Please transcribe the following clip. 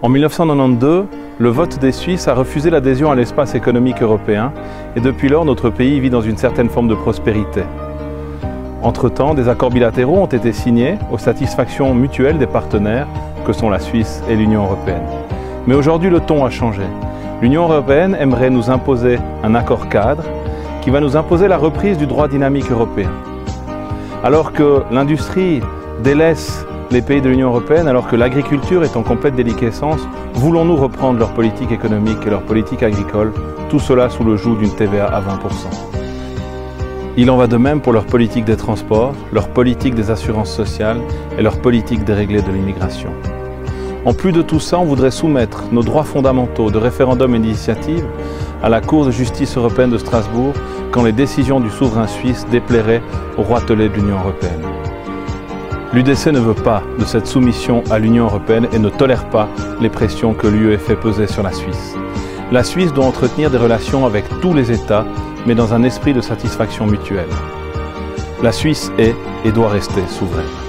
En 1992, le vote des Suisses a refusé l'adhésion à l'espace économique européen et depuis lors, notre pays vit dans une certaine forme de prospérité. Entre-temps, des accords bilatéraux ont été signés aux satisfactions mutuelles des partenaires que sont la Suisse et l'Union européenne. Mais aujourd'hui, le ton a changé. L'Union européenne aimerait nous imposer un accord cadre qui va nous imposer la reprise du droit dynamique européen. Alors que l'industrie délaisse les pays de l'Union européenne, alors que l'agriculture est en complète déliquescence, voulons-nous reprendre leur politique économique et leur politique agricole, tout cela sous le joug d'une TVA à 20%. Il en va de même pour leur politique des transports, leur politique des assurances sociales et leur politique déréglée de l'immigration. En plus de tout ça, on voudrait soumettre nos droits fondamentaux de référendum et d'initiative à la Cour de justice européenne de Strasbourg quand les décisions du souverain suisse déplairaient au roitelet de l'Union européenne. L'UDC ne veut pas de cette soumission à l'Union européenne et ne tolère pas les pressions que l'UE fait peser sur la Suisse. La Suisse doit entretenir des relations avec tous les États, mais dans un esprit de satisfaction mutuelle. La Suisse est et doit rester souveraine.